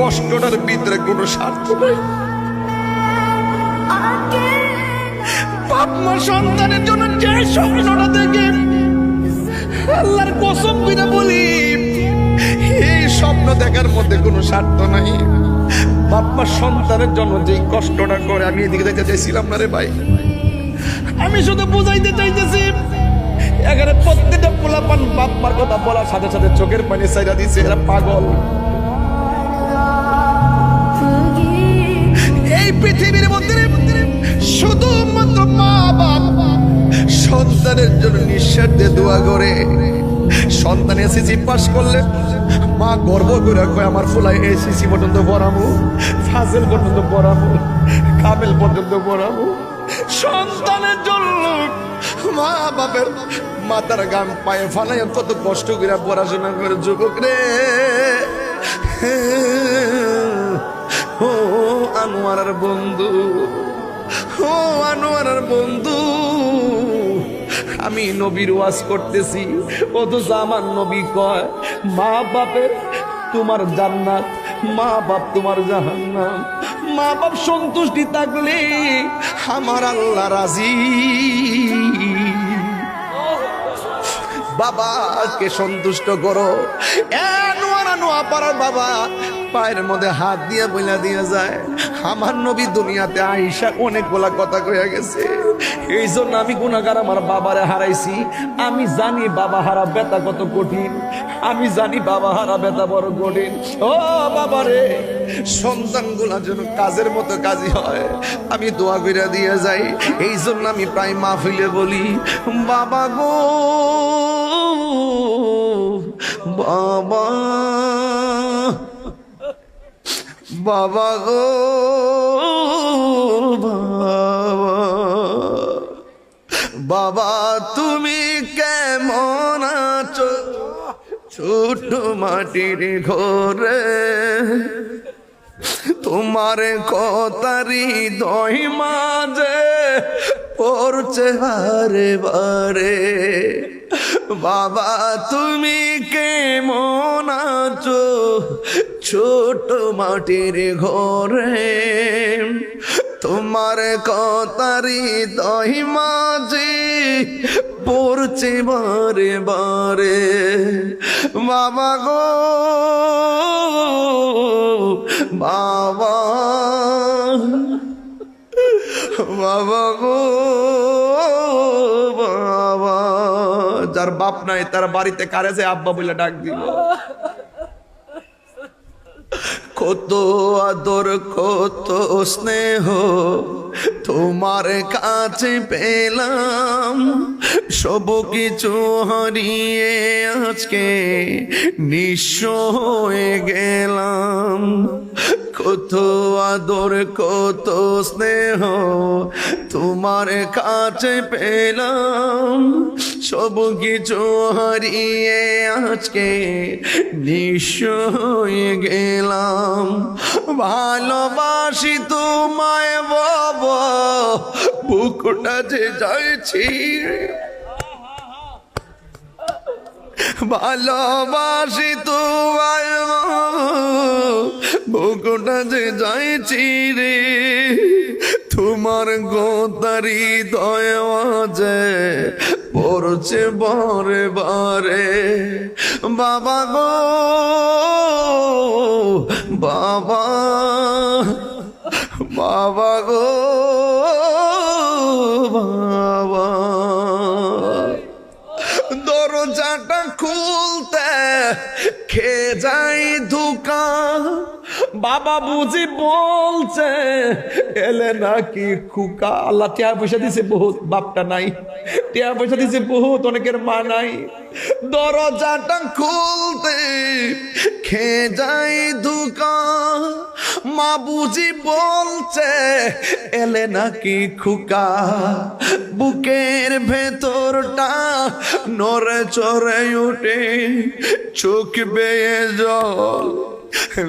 কষ্টটার ভিতরে কোনো স্বার্থ নাই। বাপ মা সন্তানের জন্য যে স্বপ্নটা দেখে, আল্লাহর কসম করে বলি এই স্বপ্ন দেখার মধ্যে কোনো স্বার্থ নাই। বাপ মা সন্তানের জন্য যে কষ্টটা করে, আমি এদিকে দেখতে চাইছিলাম না রে ভাই। আমি শুধু বুঝাইতে চাইতেছি, এখানে প্রত্যেকটা পোলাপান বাপ মার কথা বলার সাথে সাথে চোখের পানি ছাইরা দিছে, এরা পাগল। এই পৃথিবীর মধ্যে শুধুমাত্র মা বাপ সন্তানের জন্য নিঃশ্বাস দিয়ে দোয়া করে। সন্তান এসএসসি পাস করলে মা গর্ব করে কয় আমার ফুলাই এসএসসি পর্যন্ত পড়াবো, ফাজেল পর্যন্ত পড়াবো, কামেল পর্যন্ত পড়াবো। সন্তানের জন্য মা বাপের মাথার গাম পায়ে ফালাই কত কষ্ট করে পড়াশোনা করে। যুবক রে, ও আনোয়ারের বন্ধু, ও আনোয়ারের বন্ধু, আমি নবীর ওয়াজ করতেছি, অথচ আমার নবী কয় মা বাপের তোমার জান্নাত, মা বাপ তোমার জাহান্নাম। মা বাপ সন্তুষ্টি থাকলে আমার আল্লাহ রাজি। বাবাকে সন্তুষ্ট করো। বাবা পায়ের মধ্যে হাত দিয়ে বইলা দিয়ে যায়, আমার নবী দুনিয়াতে আইসা অনেকগুলা কথা কইয়া গেছে। এই জন্য আমি গুনাহগার আমার বাবারে হারাইছি। আমি জানি বাবা হারা ব্যথা কত কঠিন, আমি জানি বাবা হারা ব্যথা বড় কঠিন। ও বাবারে, সন্তানগুলা যেন কাজের মতো কাজই হয়, আমি দোয়া কইরা দিয়ে যাই। এই জন্য আমি প্রায় মাহফিলে বলি, বাবা গো বাবা, বাবা গো বাবা, বাবা তুমি কেমন আছো ছোট মাটির ঘরে, তোমার কথারি দই মাঝে পড়ছে বারে বারে। বাবা তুমি কেমন আছো ছোট মাটির ঘরে, তোমার কথারি দই মাঝে পড়ছে বারে বারে। বাবা গো বাবা, বাবা গো বাবা। যার বাপ নাই তার বাড়িতে কারে যে আব্বা বলে ডাক দিব। কত আদর কত স্নেহ তোমার কাছে পেলাম, সব কিছু হারিয়ে আজকে নিঃস্ব হয়ে গেলাম। কত আদর কত স্নেহ তোমার কাছে পেলাম, সব কিছু হারিয়ে আজকে নিঃস্ব হয়ে গেলাম। ভালোবাসি তোমায় বাবা, বুকটা যে যাইছি, ভালোবাসি তোমায় বুকটা যে যাইছি রে, তোমার গোতারি দয়াজে পড়ছে বারে বারে। বাবা গো বাবা, বাবা গো বাবা, দরজাটা খুলতে খেয়ে যাই ধোকা। বাবা বুঝি বলছে এলে নাকি খুকা। আল্লাহ টিয়া পয়সা দিছে বহুত, বাপটা নাই। টিয়া পয়সা দিছে বহুত, অনেকের মা নাই। দরজাটা খুলতে খেয়ে যাই ধোকা, মা বুঝি বলছে এলে নাকি খুকা। বুকের ভেতরটা নড়ে চড়ে উঠে, চোখ বেয়ে জল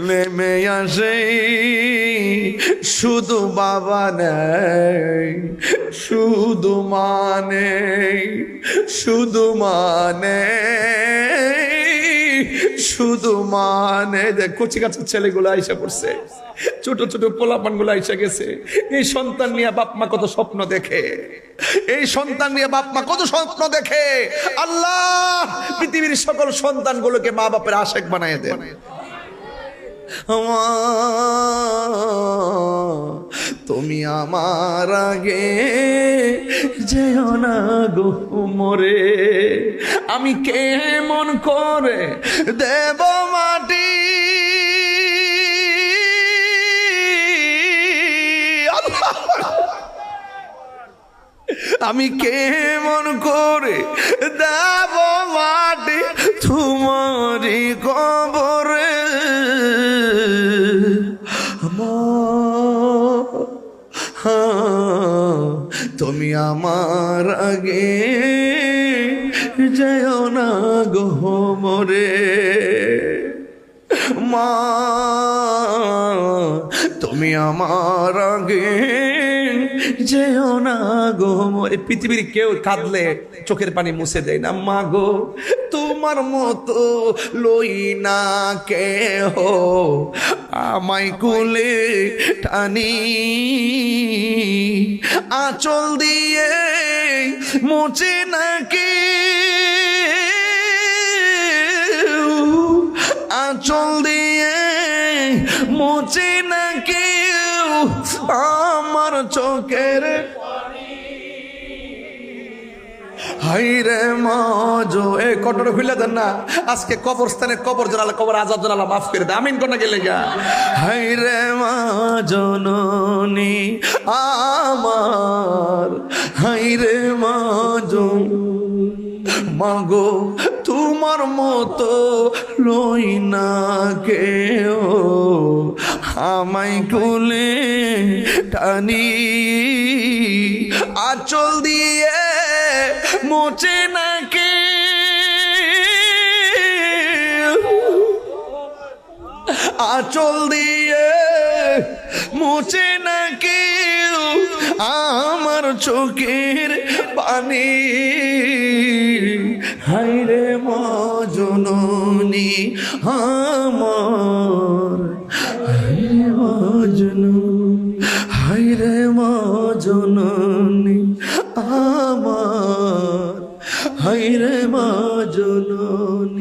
নেমে আসে। শুধু বাবা নেই, শুধু মানে, শুধু মানে শুধু মানে যে কচি কাঁচা ছেলেগুলো আইসা পড়ছে, ছোট ছোট পোলাপান গুলো আইসা গেছে। এই সন্তান নিয়ে বাপ মা কত স্বপ্ন দেখে, এই সন্তান নিয়ে বাপ মা কত স্বপ্ন দেখে। আল্লাহ পৃথিবীর সকল সন্তানগুলোকে মা বাপের আশেক বানায় দেন। তুমি আমার আগে যেও না গো মরে, আমি কেমন করে দেব মাটি। আমি কেমন করে দেব মাটি তোমারই কবরে। তুমি আমার আগে যেও না গো মরে, মা তুমি আমার আগে যেও না গো মরে। পৃথিবীর কেউ কাঁদলে চোখের পানি মুছে দেয় না। মা গো তোমার মতো লই না কেহ আমায় কোলে টানি, আঁচল দিয়ে মুছে নাকি, আঁচল দিয়ে মুছে নাকি আমার চোখের। হাইরে মজো এ কটর খুলে দেন না, আজকে কবরস্থানে কবর জনালা, কবর আজাদ জনালা মাফ করে দে, আমিন কোন গেলে গা। হাইরে মা জননী আমার, হাইরে মা মাগো তোমার মতো লই না কেউ আমায় কোলে টানি, আঁচল দিয়ে মোচে নাকি, আঁচল দিয়ে মুছে নাকি আমার চোখের পানি। হাইরে মা জননী আমার, হাইরে মা জননী, হাইরে মা জননী আমার, হাইরে মা জননী।